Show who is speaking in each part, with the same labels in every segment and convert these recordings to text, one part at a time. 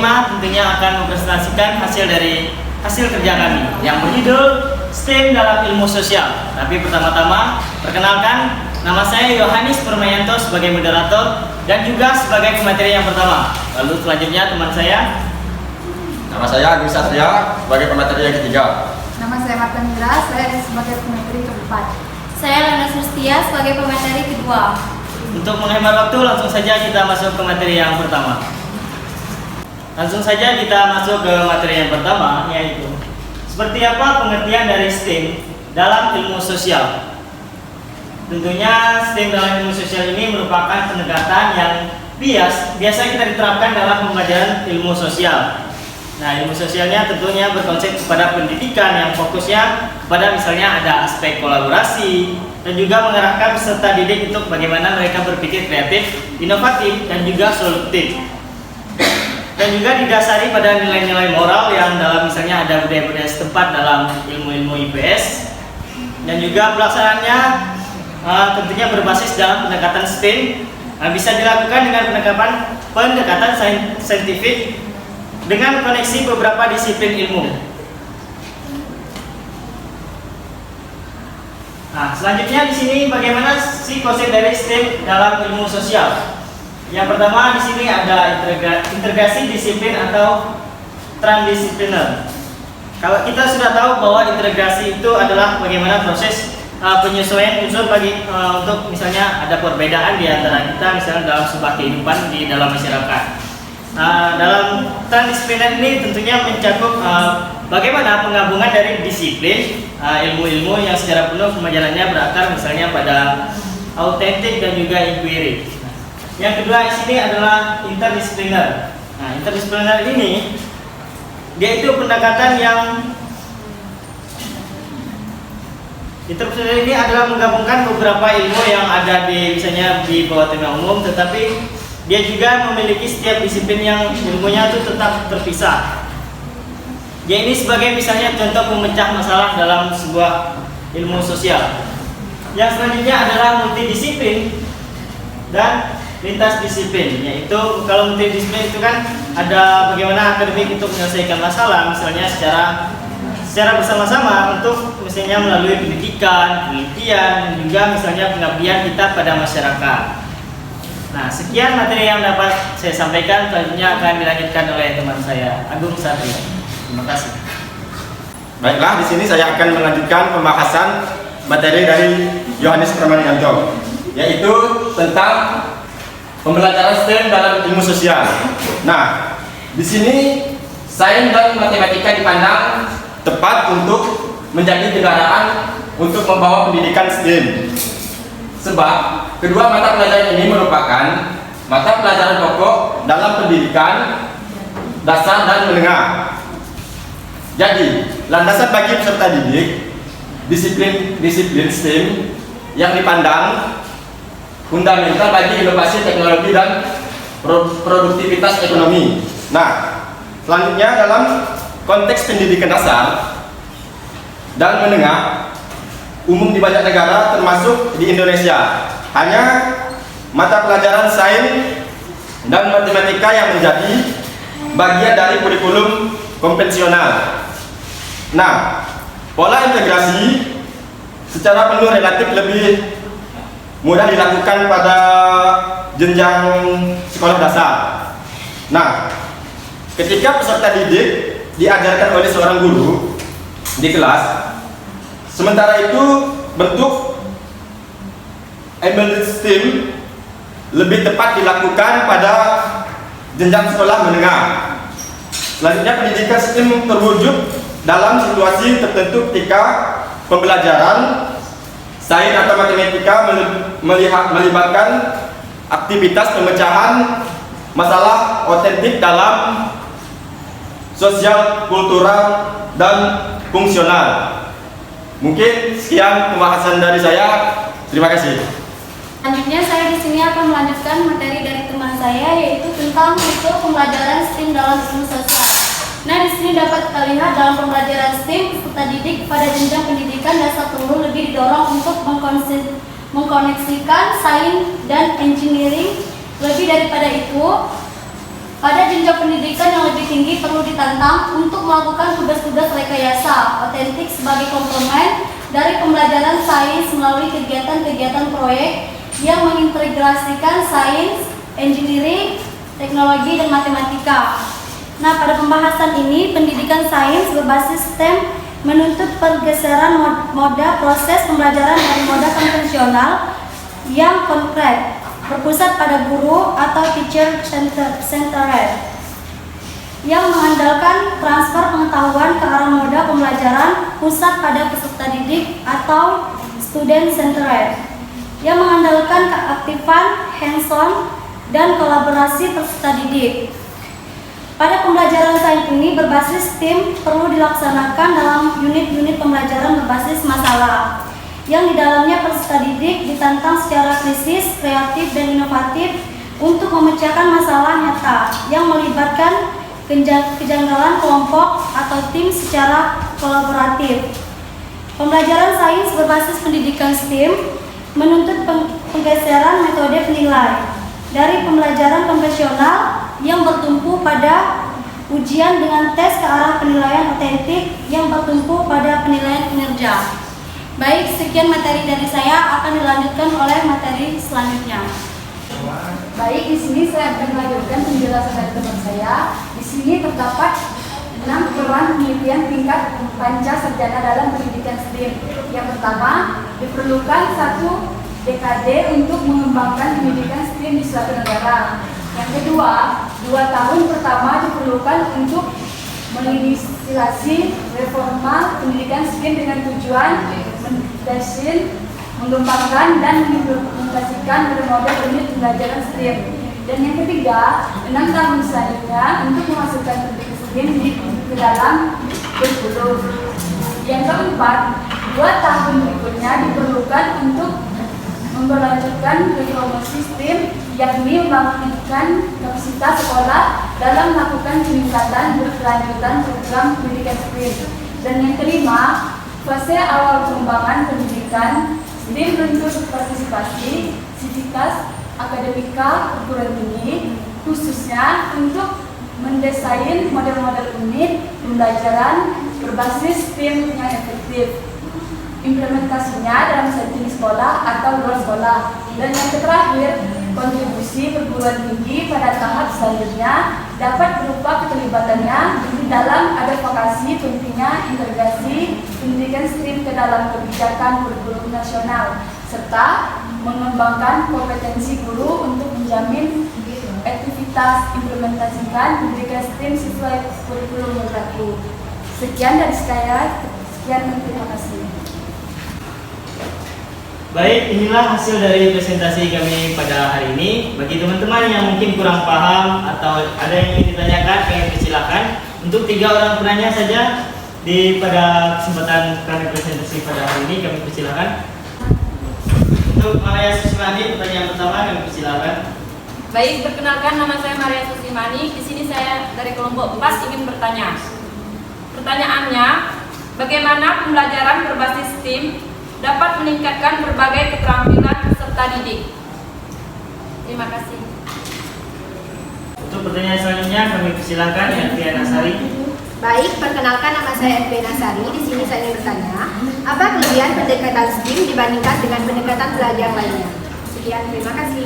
Speaker 1: 5 tentunya akan mempresentasikan hasil kerja kami yang berjudul STEM dalam ilmu sosial. Tapi pertama-tama, perkenalkan, nama saya Yohanes Permayanto sebagai moderator dan juga sebagai pemateri yang pertama. Lalu selanjutnya teman saya.
Speaker 2: Nama saya Agus Satria sebagai pemateri yang ketiga.
Speaker 3: Nama saya Marta Mira, saya sebagai pemateri keempat.
Speaker 4: Saya Lana Sustia sebagai pemateri kedua.
Speaker 1: Untuk menghemat waktu, langsung saja kita masuk ke materi yang pertama. Langsung saja kita masuk ke materi yang pertama, yaitu seperti apa pengertian dari STEM dalam ilmu sosial. Tentunya STEM dalam ilmu sosial ini merupakan pendekatan yang biasa kita diterapkan dalam pembelajaran ilmu sosial. Nah, ilmu sosialnya tentunya berkonsep kepada pendidikan yang fokusnya kepada misalnya ada aspek kolaborasi dan juga mengarahkan peserta didik untuk bagaimana mereka berpikir kreatif, inovatif, dan juga solutif. Dan juga didasari pada nilai-nilai moral yang dalam misalnya ada budaya-budaya setempat dalam ilmu-ilmu IPS. Dan juga pelaksanaannya tentunya berbasis dalam pendekatan STEM, bisa dilakukan dengan pendekatan saintifik dengan koneksi beberapa disiplin ilmu. Nah, selanjutnya di sini bagaimana sih konsep dari STEM dalam ilmu sosial? Yang pertama di sini ada integrasi disiplin atau transdisipliner. Kalau kita sudah tahu bahwa integrasi itu adalah bagaimana proses penyesuaian unsur untuk misalnya ada perbedaan di antara kita misalnya dalam sebuah kehidupan di dalam masyarakat. Dalam transdisipliner ini tentunya mencakup bagaimana penggabungan dari disiplin ilmu-ilmu yang secara penuh pembelajarannya berakar misalnya pada autentik dan juga inquiry. Yang kedua di sini adalah interdisipliner. Nah, interdisipliner ini dia itu pendekatan yang interdisipliner ini adalah menggabungkan beberapa ilmu yang ada di misalnya di bawah tema umum, tetapi dia juga memiliki setiap disiplin yang ilmunya itu tetap terpisah. Ya, ini sebagai misalnya contoh memecah masalah dalam sebuah ilmu sosial. Yang selanjutnya adalah multidisiplin dan lintas disiplin, yaitu kalau multidisiplin itu kan ada bagaimana akademik untuk menyelesaikan masalah misalnya secara bersama-sama untuk misalnya melalui pendidikan, penelitian, dan juga misalnya pengabdian kita pada masyarakat. Nah, sekian materi yang dapat saya sampaikan. Selanjutnya akan dilanjutkan oleh teman saya, Agung Satria. Terima kasih.
Speaker 2: Baiklah, di sini saya akan melanjutkan pembahasan materi dari Yohanes Permayanto, yaitu tentang pembelajaran STEM dalam ilmu sosial. Nah, di sini sains dan matematika dipandang tepat untuk menjadi kendaraan untuk membawa pendidikan STEM. Sebab kedua mata pelajaran ini merupakan mata pelajaran pokok dalam pendidikan dasar dan menengah. Jadi, landasan bagi peserta didik disiplin STEM yang dipandang fundamental bagi inovasi teknologi dan produktivitas ekonomi. Nah, selanjutnya dalam konteks pendidikan dasar dan menengah umum di banyak negara termasuk di Indonesia, hanya mata pelajaran sains dan matematika yang menjadi bagian dari kurikulum konvensional. Nah, pola integrasi secara penuh relatif lebih mudah dilakukan pada jenjang sekolah dasar. Nah, ketika peserta didik diajarkan oleh seorang guru di kelas, sementara itu bentuk embedded STEM lebih tepat dilakukan pada jenjang sekolah menengah. Selanjutnya, pendidikan STEM terwujud dalam situasi tertentu ketika pembelajaran sains atau matematika melibatkan aktivitas pemecahan masalah otentik dalam sosial, kultural, dan fungsional. Mungkin sekian pembahasan dari saya. Terima kasih.
Speaker 4: Selanjutnya saya di sini akan melanjutkan materi dari teman saya, yaitu tentang metode pembelajaran STEM dalam ilmu sosial. Nah, di sini dapat kita lihat dalam pembelajaran STEM, peserta didik pada jenjang pendidikan dasar perlu lebih didorong untuk mengkoneksikan sains dan engineering. Lebih daripada itu, Pada jenjang pendidikan yang lebih tinggi perlu ditantang untuk melakukan tugas-tugas rekayasa otentik sebagai komplement dari pembelajaran sains melalui kegiatan-kegiatan proyek yang mengintegrasikan sains, engineering, teknologi, dan matematika. Nah, pada pembahasan ini, pendidikan sains berbasis STEM menuntut pergeseran moda proses pembelajaran dari moda konvensional yang konkret, berpusat pada guru atau teacher centered, yang mengandalkan transfer pengetahuan ke arah moda pembelajaran pusat pada peserta didik atau student centered, yang mengandalkan keaktifan hands-on dan kolaborasi peserta didik. Pada pembelajaran sains ini berbasis tim perlu dilaksanakan dalam unit-unit pembelajaran berbasis masalah, yang di dalamnya peserta didik ditantang secara kritis, kreatif, dan inovatif untuk memecahkan masalah nyata yang melibatkan kejanggalan kelompok atau tim secara kolaboratif. Pembelajaran sains berbasis pendidikan STEM menuntut penggeseran metode penilai dari pembelajaran konvensional yang bertumpu pada ujian dengan tes ke arah penilaian otentik yang bertumpu pada penilaian kinerja. Baik, sekian materi dari saya, akan dilanjutkan oleh materi selanjutnya.
Speaker 3: Baik, di sini saya akan melanjutkan penjelasan dari teman saya. Di sini terdapat 6 peran penelitian tingkat panca sarjana dalam pendidikan STEM. Yang pertama, diperlukan 1 dekade untuk mengembangkan pendidikan STEM di suatu negara. Yang kedua, 2 tahun pertama diperlukan untuk menginisiasi reforma pendidikan STEM dengan tujuan mengembangkan dan mengimplementasikan berbagai unit pembelajaran STEM. Dan yang ketiga, 6 tahun selanjutnya untuk memasukkan pendidikan STEM ke dalam kurikulum. Yang keempat, 2 tahun berikutnya diperlukan untuk memperlanjutkan reformasi STEM, yakni membangkitkan kapasitas sekolah dalam melakukan peningkatan berkelanjutan program pendidikan STEM. Dan yang kelima, fase awal pengembangan pendidikan STEM menuntut partisipasi, sivitas, akademika, perguruan tinggi, khususnya untuk mendesain model-model unit pembelajaran berbasis STEM yang efektif, implementasinya dalam setting sekolah atau luar sekolah. Dan yang terakhir, kontribusi perguruan tinggi pada tahap selanjutnya dapat berupa keterlibatannya di dalam advokasi pentingnya integrasi pendidikan STEM ke dalam kebijakan kurikulum nasional, serta mengembangkan kompetensi guru untuk menjamin aktivitas implementasikan pendidikan STEM sesuai kurikulum berlaku. Sekian dari saya, sekian dan terima kasih.
Speaker 1: Baik, inilah hasil dari presentasi kami pada hari ini. Bagi teman-teman yang mungkin kurang paham atau ada yang ingin ditanyakan, kami persilakan. Untuk 3 orang penanya saja pada kesempatan kami presentasi pada hari ini, kami persilakan. Untuk Maria Susimani, pertanyaan pertama kami persilakan.
Speaker 5: Baik, perkenalkan, nama saya Maria Susimani. Di sini saya dari kelompok 4 ingin bertanya. Pertanyaannya, bagaimana pembelajaran berbasis STEM dapat meningkatkan berbagai keterampilan peserta didik? Terima kasih.
Speaker 1: Untuk pertanyaan selanjutnya kami persilakan Elvia Nasari.
Speaker 6: Baik, perkenalkan, nama saya Elvia Nasari. Di sini saya ingin bertanya, apa kelebihan pendekatan STEM dibandingkan dengan pendekatan belajar lainnya? Sekian, terima kasih.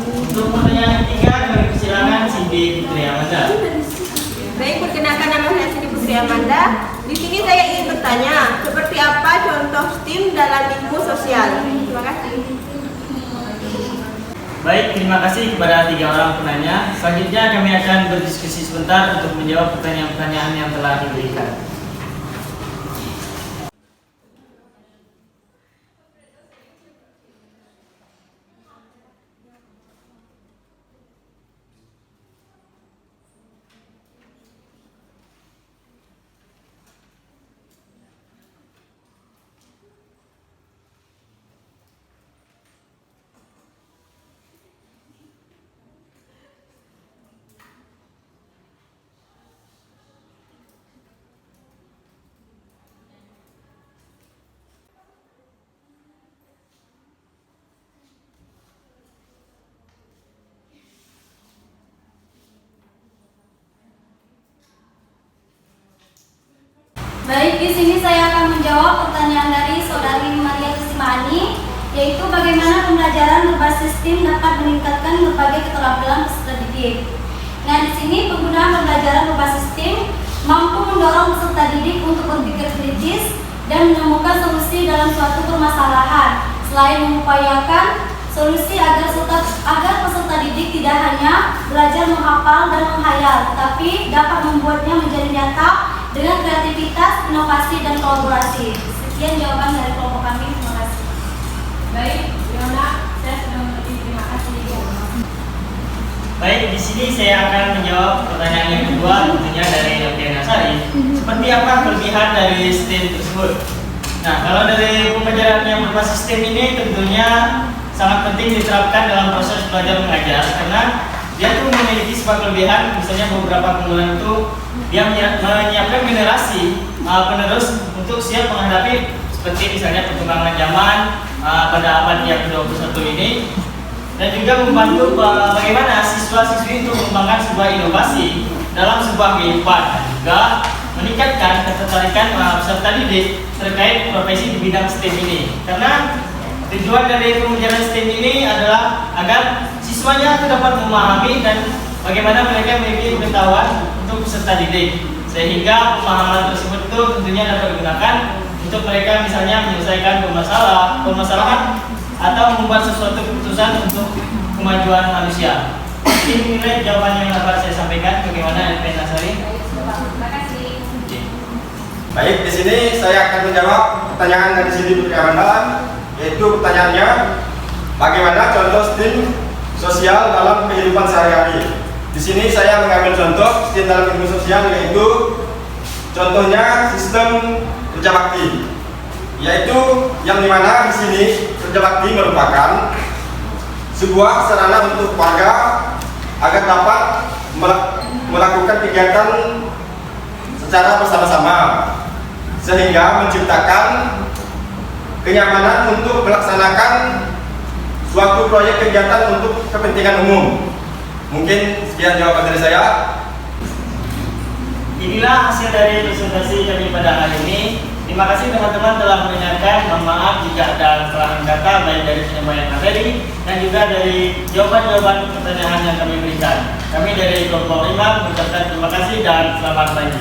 Speaker 1: Untuk pertanyaan ketiga kami persilakan Cindy Putri Amanda.
Speaker 7: Baik, perkenalkan, nama saya Siti Putri Amanda. Di sini saya ingin bertanya, seperti apa contoh STEM dalam ilmu sosial? Terima kasih.
Speaker 1: Baik, terima kasih kepada 3 orang penanya. Selanjutnya kami akan berdiskusi sebentar untuk menjawab pertanyaan-pertanyaan yang telah diberikan.
Speaker 4: Baik, di sini saya akan menjawab pertanyaan dari Saudari Maria Susimani, yaitu bagaimana pembelajaran berbasis STEAM dapat meningkatkan berbagai keterampilan peserta didik. Nah, di sini penggunaan pembelajaran berbasis STEAM mampu mendorong peserta didik untuk berpikir kritis dan menemukan solusi dalam suatu permasalahan, selain mengupayakan solusi agar peserta didik tidak hanya belajar menghafal dan menghayal, tetapi dapat membuatnya menjadi nyata dengan kreativitas, inovasi, dan kolaborasi. Sekian jawaban dari kelompok kami. Terima kasih.
Speaker 5: Baik, Yona, saya sudah mengerti. Terima kasih.
Speaker 1: Baik, di sini saya akan menjawab pertanyaan yang kedua, tentunya dari Noviana Sari. Seperti apa kelebihan dari STEAM tersebut? Nah, kalau dari pembelajaran yang berbasis STEAM ini tentunya sangat penting diterapkan dalam proses belajar mengajar, karena dia tuh memiliki sebuah kelebihan. Misalnya beberapa keunggulan itu dia menyiapkan generasi penerus untuk siap menghadapi seperti misalnya perkembangan zaman pada abad yang ke-21 ini, dan juga membantu bagaimana siswa-siswi untuk mengembangkan sebuah inovasi dalam sebuah kehidupan, dan juga meningkatkan ketertarikan peserta didik terkait profesi di bidang STEM ini. Karena tujuan dari pembelajaran STEM ini adalah agar siswanya itu dapat memahami dan bagaimana mereka memiliki pengetahuan untuk peserta didik, sehingga pemahaman tersebut itu tentunya dapat digunakan untuk mereka misalnya menyelesaikan permasalahan atau membuat sesuatu keputusan untuk kemajuan manusia. Ini nilai jawaban yang dapat saya sampaikan. Bagaimana LP Nasari?
Speaker 4: Terima kasih.
Speaker 2: Baik, di sini saya akan menjawab pertanyaan dari Cindy Putri Amanda, yaitu pertanyaannya, bagaimana contoh STEAM sosial dalam kehidupan sehari-hari. Di sini saya mengambil contoh STEAM dalam ilmu sosial, yaitu contohnya sistem kerja bakti, yaitu yang dimana di sini kerja bakti merupakan sebuah sarana untuk warga agar dapat melakukan kegiatan secara bersama-sama, sehingga menciptakan kenyamanan untuk melaksanakan suatu proyek kegiatan untuk kepentingan umum. Mungkin sekian jawaban dari saya. Inilah hasil dari presentasi kami pada hari ini. Terima kasih teman-teman telah mendengarkan. Mohon maaf jika ada kesalahan kata baik dari penyampaian materi dan juga dari jawaban-jawaban pertanyaan yang kami berikan. Kami dari kelompok 5 mengucapkan terima kasih dan selamat pagi.